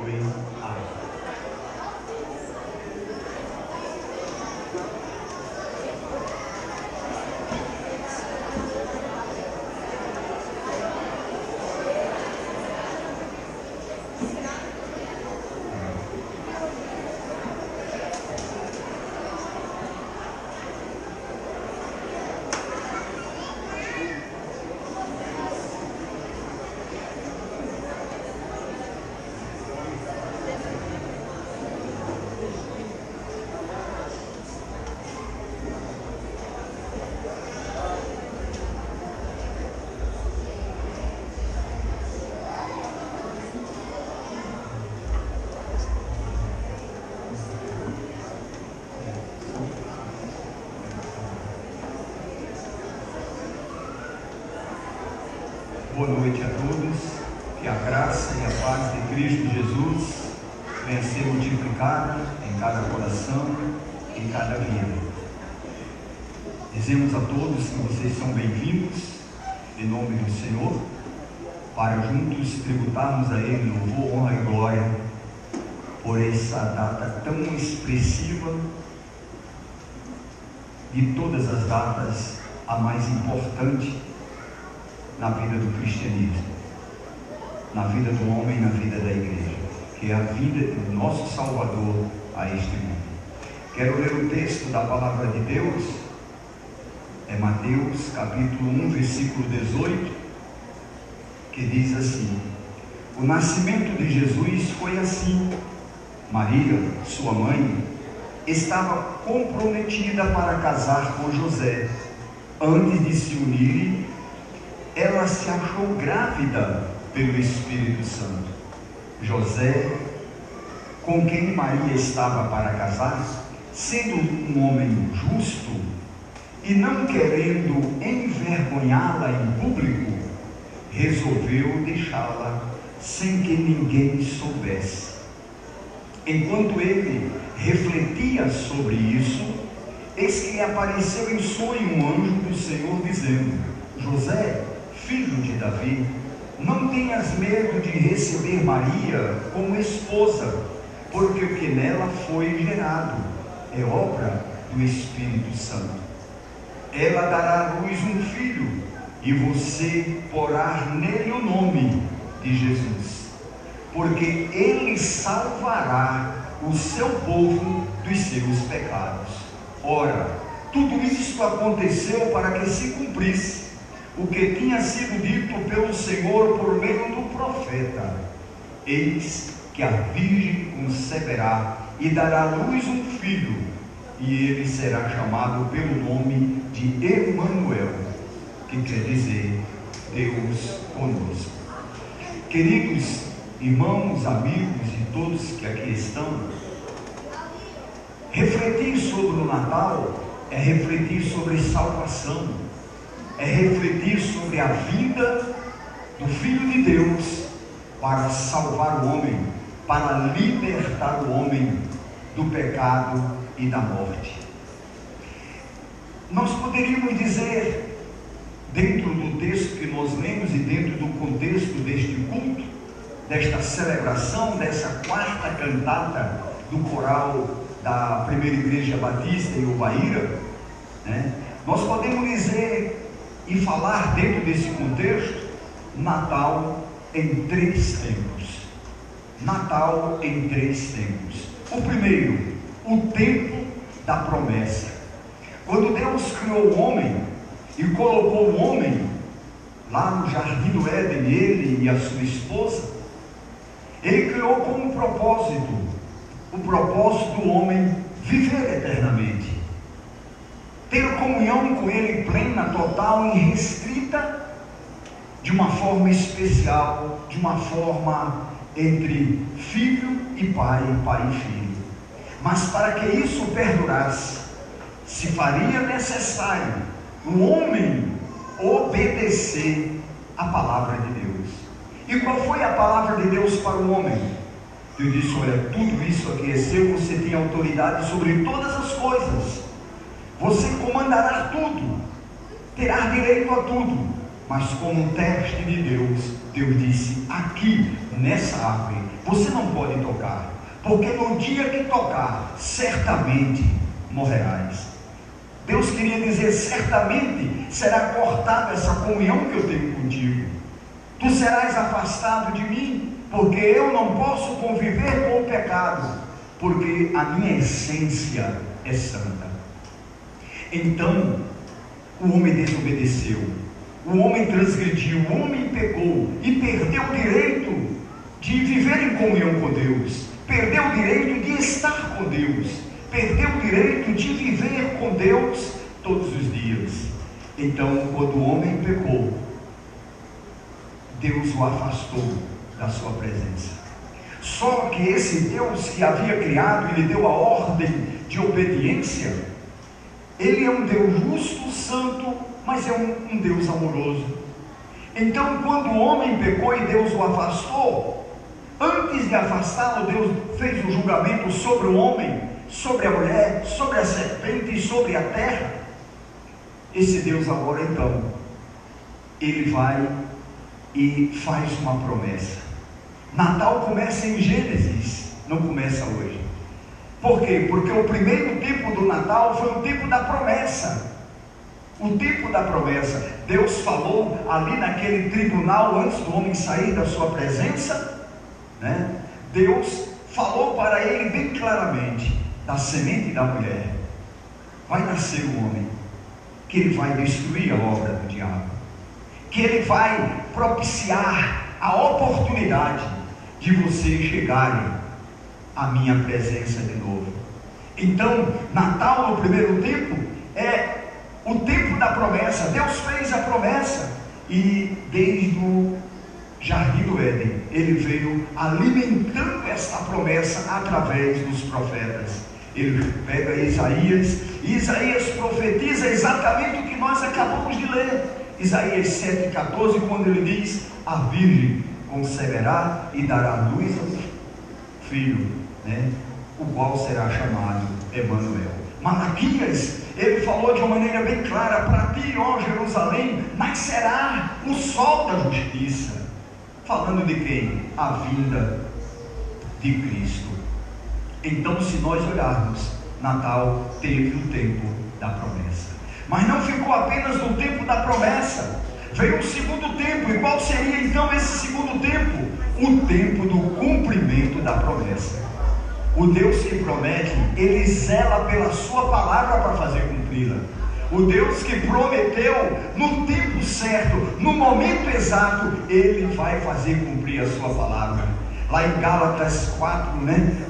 foi. Amém. Boa noite a todos, que a graça e a paz de Cristo Jesus venha ser multiplicada em cada coração, em cada vida. Dizemos a todos que vocês são bem-vindos, em nome do Senhor, para juntos tributarmos a Ele louvor, honra e glória, por essa data tão expressiva, de todas as datas, a mais importante na vida do cristianismo, na vida do homem, na vida da igreja, que é a vida do nosso Salvador a este mundo. Quero ler o texto da palavra de Deus, é Mateus capítulo 1, versículo 18, que diz assim: o nascimento de Jesus foi assim. Maria, sua mãe, estava comprometida para casar com José. Antes de se unirem, ela se achou grávida pelo Espírito Santo. José, com quem Maria estava para casar, sendo um homem justo e não querendo envergonhá-la em público, resolveu deixá-la sem que ninguém soubesse. Enquanto ele refletia sobre isso, eis que lhe apareceu em sonho um anjo do Senhor dizendo: José, filho de Davi, não tenhas medo de receber Maria como esposa, porque o que nela foi gerado é obra do Espírito Santo. Ela dará à luz um filho, e você porá nele o nome de Jesus, porque ele salvará o seu povo dos seus pecados. Ora, tudo isto aconteceu para que se cumprisse o que tinha sido dito pelo Senhor por meio do profeta: eis que a virgem conceberá e dará à luz um filho, e ele será chamado pelo nome de Emanuel, que quer dizer Deus conosco. Queridos irmãos, amigos e todos que aqui estão, refletir sobre o Natal é refletir sobre salvação, é refletir sobre a vida do Filho de Deus para salvar o homem, para libertar o homem do pecado e da morte. Nós poderíamos dizer, dentro do texto que nós lemos e dentro do contexto deste culto, desta celebração, dessa quarta cantata do coral da Primeira Igreja Batista em Ubaíra, nós podemos dizer e falar dentro desse contexto, Natal em três tempos. Natal em três tempos. O primeiro, o tempo da promessa. Quando Deus criou o homem e colocou o homem lá no jardim do Éden, ele e a sua esposa, ele criou com um propósito, o propósito do homem viver eternamente, ter comunhão com ele plena, total e restrita, de uma forma especial, de uma forma entre filho e pai e filho. Mas para que isso perdurasse, se faria necessário o homem obedecer a palavra de Deus. E qual foi a palavra de Deus para o homem? Deus disse: olha, tudo isso aqui é seu, você tem autoridade sobre todas as coisas, você comandará tudo, terá direito a tudo, mas como um teste de Deus, Deus disse: aqui, nessa árvore, você não pode tocar, porque no dia que tocar, certamente morrerás. Deus queria dizer: certamente será cortada essa comunhão que eu tenho contigo. Tu serás afastado de mim, porque eu não posso conviver com o pecado, porque a minha essência é santa. Então, o homem desobedeceu, o homem transgrediu, o homem pecou e perdeu o direito de viver em comunhão com Deus, perdeu o direito de estar com Deus, perdeu o direito de viver com Deus todos os dias. Então, quando o homem pecou, Deus o afastou da sua presença. Só que esse Deus que havia criado e lhe deu a ordem de obediência, ele é um Deus justo, santo, mas é um Deus amoroso. Então, quando o homem pecou e Deus o afastou, antes de afastá-lo, Deus fez um julgamento sobre o homem, sobre a mulher, sobre a serpente e sobre a terra. Esse Deus agora, então, ele vai e faz uma promessa. Natal começa em Gênesis, não começa hoje. Por quê? Porque o primeiro tempo do Natal foi o tempo da promessa. O tempo da promessa. Deus falou ali naquele tribunal antes do homem sair da sua presença, né? Deus falou para ele bem claramente: da semente da mulher vai nascer o homem, que ele vai destruir a obra do diabo, que ele vai propiciar a oportunidade de vocês chegarem à minha presença de novo. Então, Natal no primeiro tempo é o tempo da promessa. Deus fez a promessa e desde o Jardim do Éden ele veio alimentando esta promessa através dos profetas. Ele pega Isaías e Isaías profetiza exatamente o que nós acabamos de ler. Isaías 7,14, quando ele diz: a virgem conceberá e dará luz ao filho, né? O qual será chamado Emanuel. Malaquias, ele falou de uma maneira bem clara: para ti, ó Jerusalém, nascerá o sol da justiça. Falando de quem? A vinda de Cristo. Então, se nós olharmos, Natal teve o tempo da promessa, mas não ficou apenas no tempo da promessa, veio um segundo tempo. E qual seria então esse segundo tempo? O tempo do cumprimento da promessa. O Deus que promete, ele zela pela sua palavra para fazer cumpri-la. O Deus que prometeu, no tempo certo, no momento exato, ele vai fazer cumprir a sua palavra. Lá em Gálatas 4,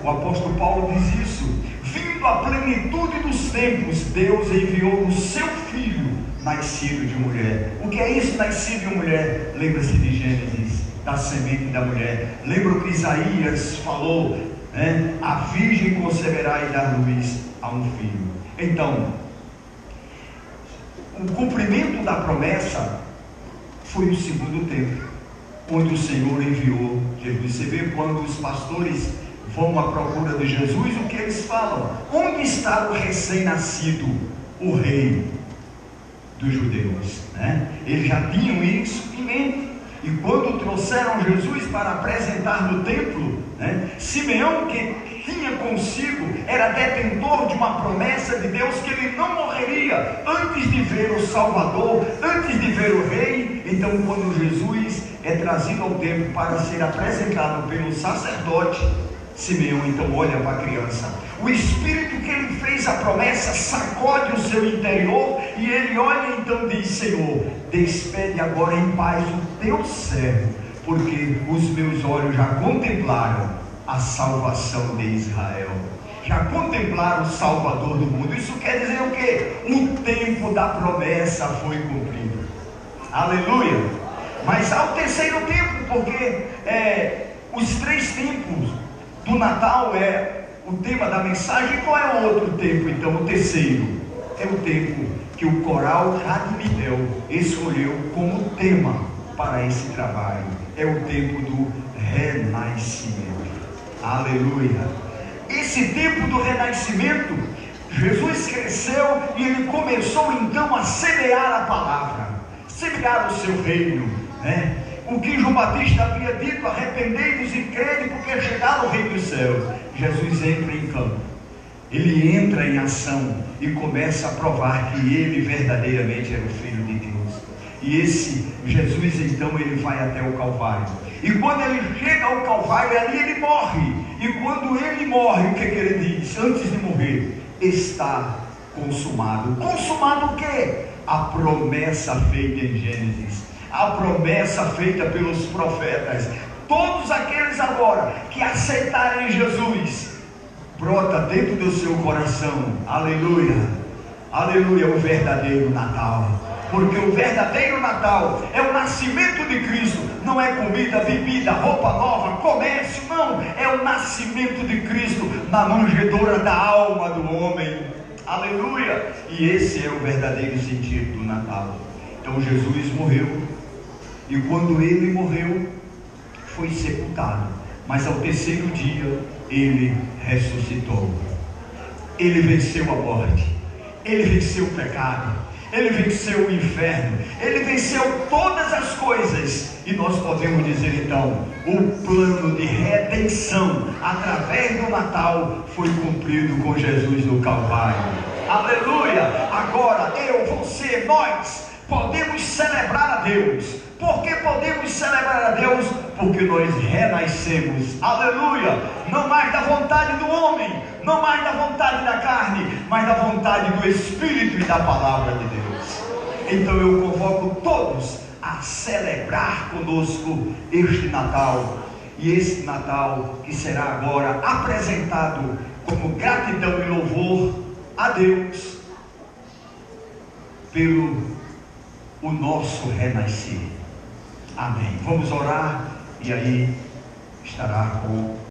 o apóstolo Paulo diz isso: vindo a plenitude dos tempos, Deus enviou o seu filho, nascido de mulher. O que é isso, nascido de mulher? Lembra-se de Gênesis, da semente da mulher. Lembra o que Isaías falou, a virgem conceberá e dar luz a um filho. Então, o cumprimento da promessa foi o segundo tempo, onde o Senhor enviou Jesus. Você vê quando os pastores vão à procura de Jesus, o que eles falam? Onde está o recém-nascido, o rei dos judeus? Eles já tinham isso em mente. E quando trouxeram Jesus para apresentar no templo, Simeão, que tinha consigo, era detentor de uma promessa de Deus, que ele não morreria antes de ver o Salvador, antes de ver o rei. Então, quando Jesus é trazido ao templo para ser apresentado pelo sacerdote, Simeão então olha para a criança. O espírito que ele fez a promessa sacode o seu interior, e ele olha e então diz: Senhor, despede agora em paz o teu servo, porque os meus olhos já contemplaram a salvação de Israel, já contemplaram o Salvador do mundo. Isso quer dizer o quê? O tempo da promessa foi cumprido. Aleluia! Mas há o terceiro tempo, porque os três tempos do Natal é o tema da mensagem. E qual é o outro tempo então? O terceiro é o tempo que o coral Radmidel escolheu como tema para esse trabalho. É o tempo do renascimento. Aleluia! Esse tempo do renascimento, Jesus cresceu e ele começou então a semear a palavra, semear o seu reino, O que João Batista havia dito: arrependei-vos e crede, porque é chegado o reino dos céus. Jesus entra em campo, ele entra em ação e começa a provar que ele verdadeiramente era o Filho de Deus. E esse Jesus, então, ele vai até o Calvário. E quando ele chega ao Calvário, ali ele morre. E quando ele morre, o que ele diz? Antes de morrer: está consumado. Consumado o quê? A promessa feita em Gênesis, a promessa feita pelos profetas. Todos aqueles agora que aceitarem Jesus, brota dentro do seu coração, aleluia, aleluia, o verdadeiro Natal. Porque o verdadeiro Natal é o nascimento de Cristo. Não é comida, bebida, roupa nova, comércio, não. É o nascimento de Cristo na manjedoura da alma do homem. Aleluia. E esse é o verdadeiro sentido do Natal. Então Jesus morreu. E quando ele morreu, foi sepultado. Mas ao terceiro dia, ele ressuscitou. Ele venceu a morte. Ele venceu o pecado. Ele venceu o inferno. Ele venceu todas as coisas. E nós podemos dizer então: o plano de redenção através do Natal foi cumprido com Jesus no Calvário. Aleluia! Agora eu, você, nós podemos celebrar a Deus. Por que podemos celebrar a Deus? Porque nós renascemos. Aleluia! Não mais da vontade do homem, não mais da vontade da carne, mas da vontade do Espírito e da palavra de Deus. Então eu convoco todos a celebrar conosco este Natal. E esse Natal que será agora apresentado como gratidão e louvor a Deus pelo o nosso renascer. Amém. Vamos orar e aí estará com